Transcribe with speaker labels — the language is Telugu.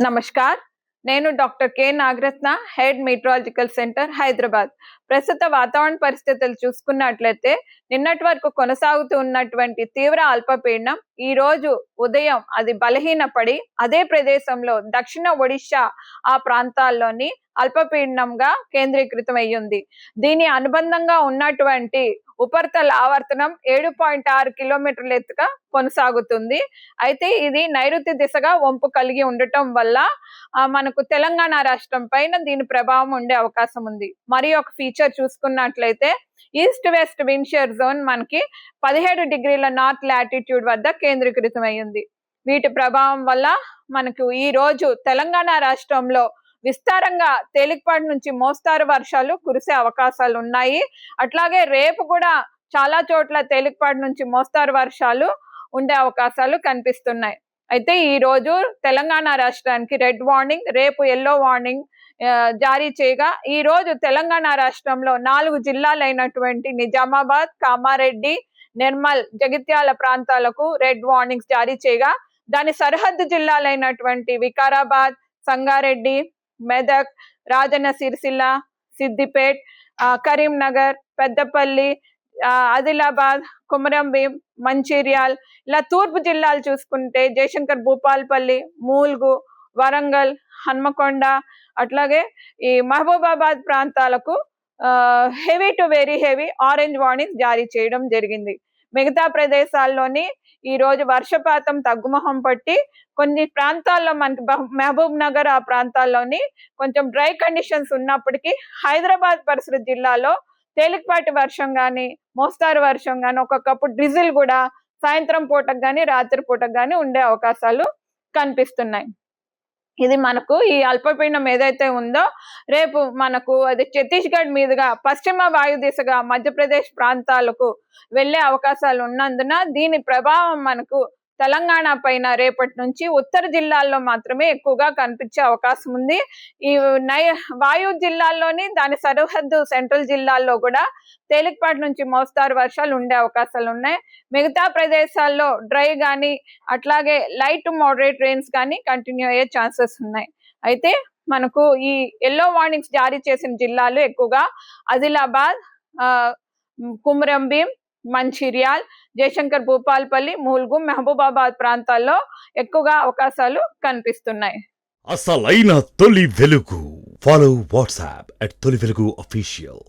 Speaker 1: నమస్కార్. నేను doctor K. Nagaratna, head meteorological centre, Hyderabad. ప్రస్తుత వాతావరణ పరిస్థితులు చూసుకున్నట్లయితే నిన్నటి వరకు కొనసాగుతూ ఉన్నటువంటి తీవ్ర అల్పపీడనం ఈ రోజు ఉదయం అది బలహీనపడి అదే ప్రదేశంలో దక్షిణ ఒడిషా ఆ ప్రాంతాల్లోని అల్పపీడనంగా కేంద్రీకృతమయ్యింది. దీని అనుబంధంగా ఉన్నటువంటి ఉపరితల ఆవర్తనం 7.6 కిలోమీటర్ల ఎత్తుగా కొనసాగుతుంది. అయితే ఇది నైరుతి దిశగా వంపు కలిగి ఉండటం వల్ల మనకు తెలంగాణ రాష్ట్రం పైన దీని ప్రభావం ఉండే అవకాశం ఉంది. మరి ఒక ఫీచర్ చూసుకున్నట్లయితే east west wind shear zone మనకి 17 డిగ్రీల నార్త్ లాటిట్యూడ్ వద్ద కేంద్రీకృతమైంది. వీటి ప్రభావం వల్ల మనకు ఈ రోజు తెలంగాణ రాష్ట్రంలో విస్తారంగా తేలికపాటి నుంచి మోస్తారు వర్షాలు కురిసే అవకాశాలు ఉన్నాయి. అట్లాగే రేపు కూడా చాలా చోట్ల తేలికపాటి నుంచి మోస్తారు వర్షాలు ఉండే అవకాశాలు కనిపిస్తున్నాయి. అయితే ఈ రోజు తెలంగాణ రాష్ట్రానికి రెడ్ వార్నింగ్, రేపు ఎల్లో వార్నింగ్ జారీ చేయగా ఈ రోజు తెలంగాణ రాష్ట్రంలో 4 జిల్లాలైనటువంటి నిజామాబాద్, కామారెడ్డి, నిర్మల్, జగిత్యాల ప్రాంతాలకు రెడ్ వార్నింగ్స్ జారీ చేయగా దాని సరిహద్దు జిల్లాలైనటువంటి వికారాబాద్, సంగారెడ్డి, మెదక్, రాజన్న సిరిసిల్ల, సిద్దిపేట్, కరీంనగర్, పెద్దపల్లి, ఆదిలాబాద్, కొమరంభీం, మంచిర్యాల్, ఇలా తూర్పు జిల్లాలు చూసుకుంటే జయశంకర్, భూపాల్పల్లి, మూల్గు, వరంగల్, హన్మకొండ, అట్లాగే ఈ మహబూబాబాద్ ప్రాంతాలకు heavy to very heavy orange warning జారీ చేయడం జరిగింది. మిగతా ప్రదేశాల్లోని ఈ రోజు వర్షపాతం తగ్గుముఖం పట్టి కొన్ని ప్రాంతాల్లో మనకి మహబూబ్ నగర్ ఆ ప్రాంతాల్లోని కొంచెం డ్రై కండిషన్స్ ఉన్నప్పటికీ హైదరాబాద్ పరిసర జిల్లాలో తేలికపాటి వర్షం కానీ, మోస్తారు వర్షం కానీ, ఒక్కొక్కప్పుడు డ్రిజిల్ కూడా సాయంత్రం పూటకు కానీ, రాత్రి పూటకు కానీ ఉండే అవకాశాలు కనిపిస్తున్నాయి. ఇది మనకు ఈ అల్పపీడనం ఏదైతే ఉందో రేపు మనకు అది ఛత్తీస్గఢ్ మీదుగా పశ్చిమ వాయు దిశగా మధ్యప్రదేశ్ ప్రాంతాలకు వెళ్లే అవకాశాలు ఉన్నందున దీని ప్రభావం మనకు తెలంగాణ పైన రేపటి నుంచి ఉత్తర జిల్లాల్లో మాత్రమే ఎక్కువగా కనిపించే అవకాశం ఉంది. ఈ వాయు జిల్లాల్లోని దాని సరిహద్దు సెంట్రల్ జిల్లాల్లో కూడా తేలికపాటి నుంచి మోస్తారు వర్షాలు ఉండే అవకాశాలు ఉన్నాయి. మిగతా ప్రదేశాల్లో డ్రై కానీ, అట్లాగే లైట్ మోడరేట్ రెయిన్స్ కానీ కంటిన్యూ అయ్యే ఛాన్సెస్ ఉన్నాయి. అయితే మనకు ఈ ఎల్లో వార్నింగ్స్ జారీ చేసిన జిల్లాలు ఎక్కువగా ఆదిలాబాద్, కుమ్రంభీం, మంచిర్యాల్, జయశంకర్, భూపాల్పల్లి, మూల్గు, మహబూబాబాద్ ప్రాంతాల్లో ఎక్కువగా అవకాశాలు కనిపిస్తున్నాయి.
Speaker 2: అసలైన తొలి వెలుగు. ఫాలో వాట్సాప్ @తొలి వెలుగు అఫీషియల్.